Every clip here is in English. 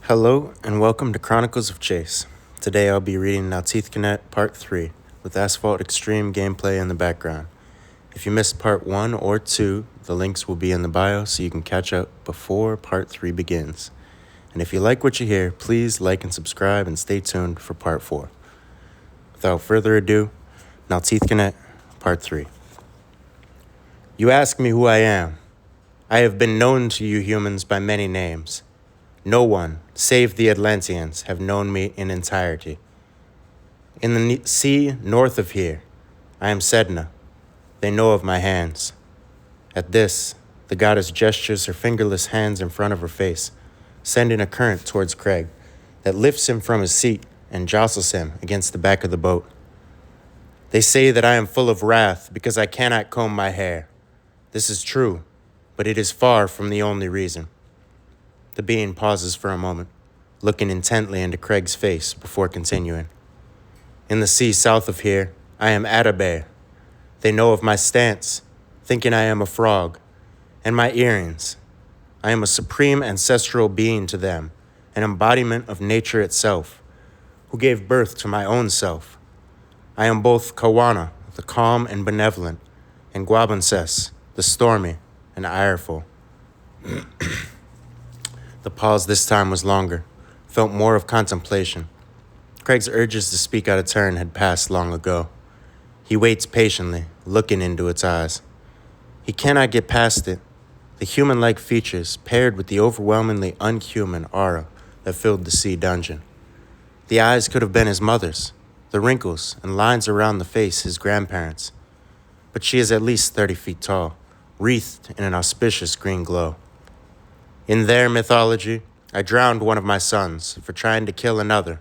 Hello and welcome to Chronicles of Chase. Today I'll be reading Naltithconet Part 3 with Asphalt Xtreme gameplay in the background. If you missed Part 1 or 2, the links will be in the bio so you can catch up before Part 3 begins. And if you like what you hear, please like and subscribe and stay tuned for Part 4. Without further ado, Naltithconet Part 3. You ask me who I am. I have been known to you humans by many names. No one, save the Atlanteans, have known me in entirety. In the sea north of here, I am Sedna. They know of my hands. At this, the goddess gestures her fingerless hands in front of her face, sending a current towards Craig that lifts him from his seat and jostles him against the back of the boat. They say that I am full of wrath because I cannot comb my hair. This is true, but it is far from the only reason. The being pauses for a moment, looking intently into Craig's face before continuing. In the sea south of here, I am Atabay. They know of my stance, thinking I am a frog, and my earrings. I am a supreme ancestral being to them, an embodiment of nature itself, who gave birth to my own self. I am both Kawana, the calm and benevolent, and Guabanses, the stormy and ireful. The pause this time was longer, felt more of contemplation. Craig's urges to speak out of turn had passed long ago. He waits patiently, looking into its eyes. He cannot get past it, the human-like features paired with the overwhelmingly unhuman aura that filled the sea dungeon. The eyes could have been his mother's, the wrinkles and lines around the face his grandparents'. But she is at least 30 feet tall, wreathed in an auspicious green glow. In their mythology, I drowned one of my sons for trying to kill another.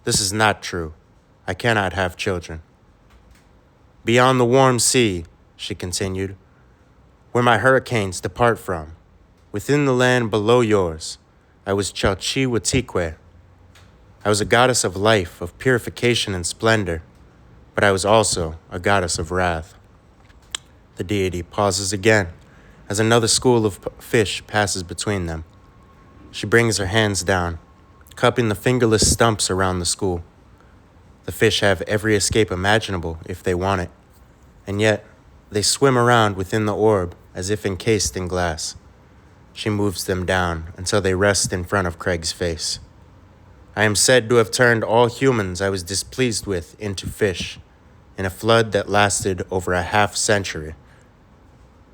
This is not true. I cannot have children. Beyond the warm sea, she continued, where my hurricanes depart from, within the land below yours, I was Chalchihuatique. I was a goddess of life, of purification and splendor, but I was also a goddess of wrath. The deity pauses again, as another school of fish passes between them. She brings her hands down, cupping the fingerless stumps around the school. The fish have every escape imaginable if they want it, and yet they swim around within the orb as if encased in glass. She moves them down until they rest in front of Craig's face. I am said to have turned all humans I was displeased with into fish, in a flood that lasted over a half-century.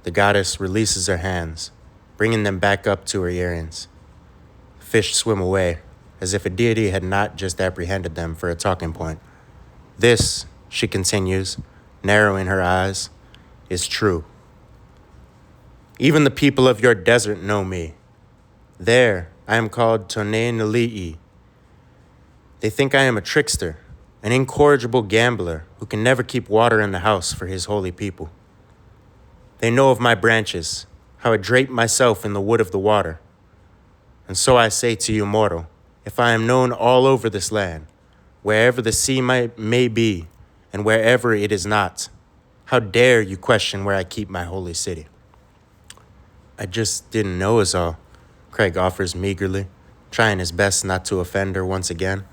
The goddess releases her hands, bringing them back up to her earrings. The fish swim away, as if a deity had not just apprehended them for a talking point. This, she continues, narrowing her eyes, is true. Even the people of your desert know me. There, I am called Tonenali'i. They think I am a trickster, an incorrigible gambler who can never keep water in the house for his holy people. They know of my branches, how I drape myself in the wood of the water. And so I say to you, mortal, if I am known all over this land, wherever the sea may be, and wherever it is not, how dare you question where I keep my holy city? I just didn't know is all, Craig offers meagerly, trying his best not to offend her once again.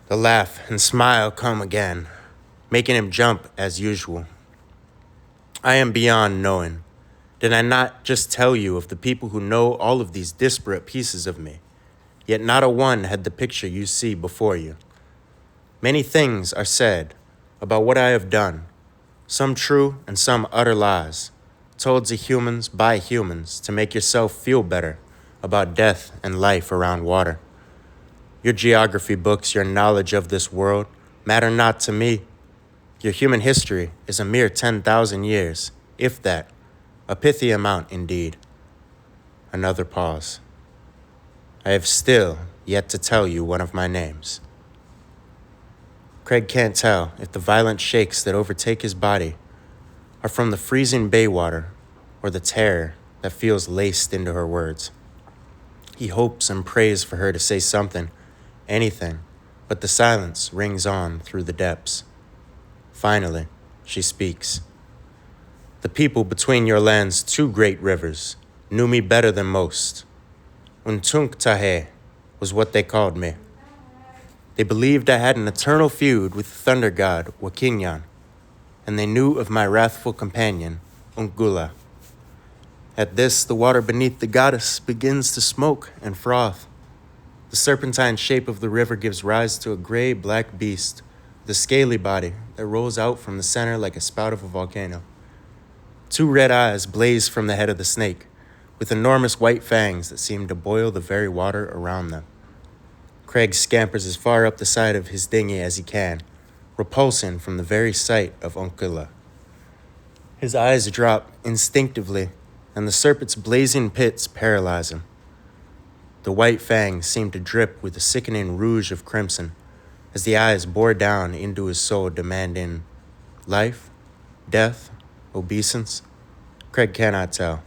The laugh and smile come again, making him jump as usual. I am beyond knowing. Did I not just tell you of the people who know all of these disparate pieces of me? Yet not a one had the picture you see before you. Many things are said about what I have done, some true and some utter lies, told to humans by humans to make yourself feel better about death and life around water. Your geography books, your knowledge of this world, matter not to me. Your human history is a mere 10,000 years, if that, a pithy amount indeed. Another pause. I have still yet to tell you one of my names. Craig can't tell if the violent shakes that overtake his body are from the freezing bay water or the terror that feels laced into her words. He hopes and prays for her to say something, anything, but the silence rings on through the depths. Finally, she speaks. The people between your land's two great rivers knew me better than most. Untunktahe, was what they called me. They believed I had an eternal feud with the thunder god, Wakinyan, and they knew of my wrathful companion, Unkula. At this, the water beneath the goddess begins to smoke and froth. The serpentine shape of the river gives rise to a gray-black beast with a scaly body that rolls out from the center like a spout of a volcano. 2 red eyes blaze from the head of the snake, with enormous white fangs that seem to boil the very water around them. Craig scampers as far up the side of his dinghy as he can, repulsing from the very sight of Unkula. His eyes drop instinctively, and the serpent's blazing pits paralyze him. The white fangs seem to drip with a sickening rouge of crimson as the eyes bore down into his soul, demanding life, death, obeisance. Craig cannot tell,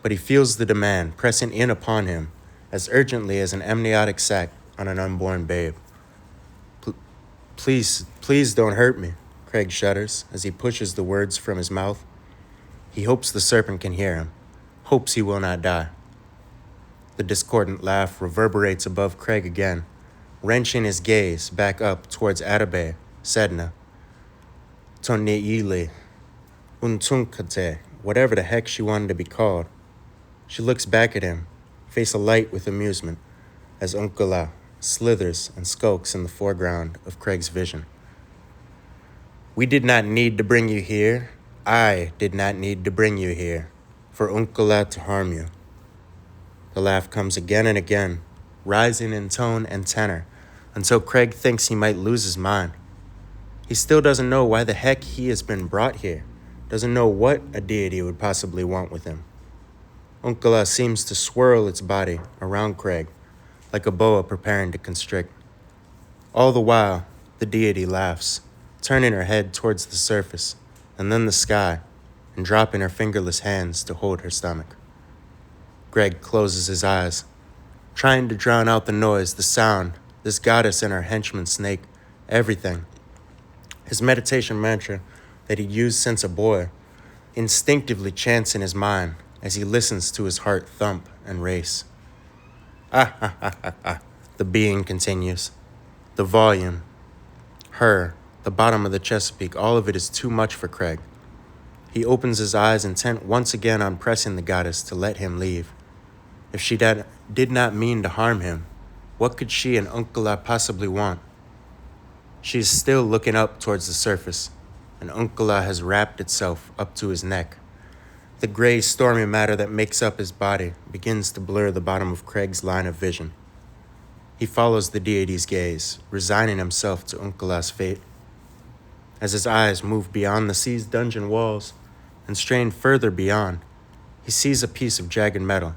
but he feels the demand pressing in upon him as urgently as an amniotic sac on an unborn babe. Please don't hurt me, Craig shudders as he pushes the words from his mouth. He hopes the serpent can hear him, hopes he will not die. The discordant laugh reverberates above Craig again, wrenching his gaze back up towards Atabe, Sedna, Toneile, Untunkate, whatever the heck she wanted to be called. She looks back at him, face alight with amusement, as Unkula slithers and skulks in the foreground of Craig's vision. We did not need to bring you here. I did not need to bring you here for Unkula to harm you. The laugh comes again and again, rising in tone and tenor, until Craig thinks he might lose his mind. He still doesn't know why the heck he has been brought here, doesn't know what a deity would possibly want with him. Unkula seems to swirl its body around Craig, like a boa preparing to constrict. All the while, the deity laughs, turning her head towards the surface, and then the sky, and dropping her fingerless hands to hold her stomach. Greg closes his eyes, trying to drown out the noise, the sound, this goddess and her henchman snake, everything. His meditation mantra that he'd used since a boy instinctively chants in his mind as he listens to his heart thump and race. The being continues. The volume, her, the bottom of the Chesapeake, all of it is too much for Craig. He opens his eyes, intent once again on pressing the goddess to let him leave. If she did not mean to harm him, what could she and Unkula possibly want? She is still looking up towards the surface, and Unkula has wrapped itself up to his neck. The gray, stormy matter that makes up his body begins to blur the bottom of Craig's line of vision. He follows the deity's gaze, resigning himself to Unkula's fate. As his eyes move beyond the sea's dungeon walls and strain further beyond, he sees a piece of jagged metal,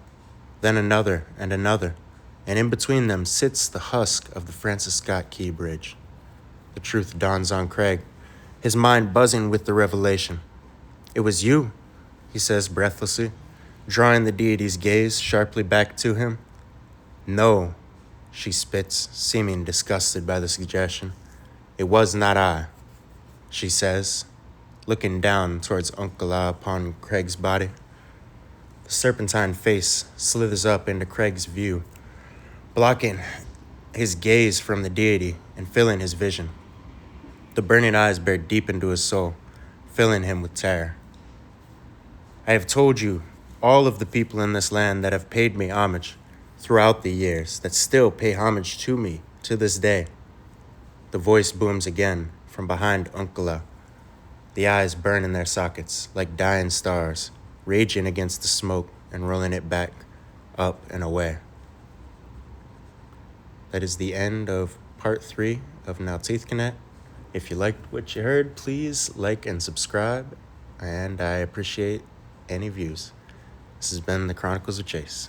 then another and another, and in between them sits the husk of the Francis Scott Key Bridge. The truth dawns on Craig, his mind buzzing with the revelation. It was you, he says breathlessly, drawing the deity's gaze sharply back to him. No, she spits, seeming disgusted by the suggestion. It was not I, she says, looking down towards Unkula upon Craig's body. The serpentine face slithers up into Craig's view, blocking his gaze from the deity and filling his vision. The burning eyes bear deep into his soul, filling him with terror. I have told you, all of the people in this land that have paid me homage throughout the years, that still pay homage to me to this day. The voice booms again from behind Unkula. The eyes burn in their sockets like dying stars, raging against the smoke and rolling it back, up and away. That is the end of part 3 of Naltithconet. If you liked what you heard, please like and subscribe, and I appreciate any views. This has been the Chronicles of Chase.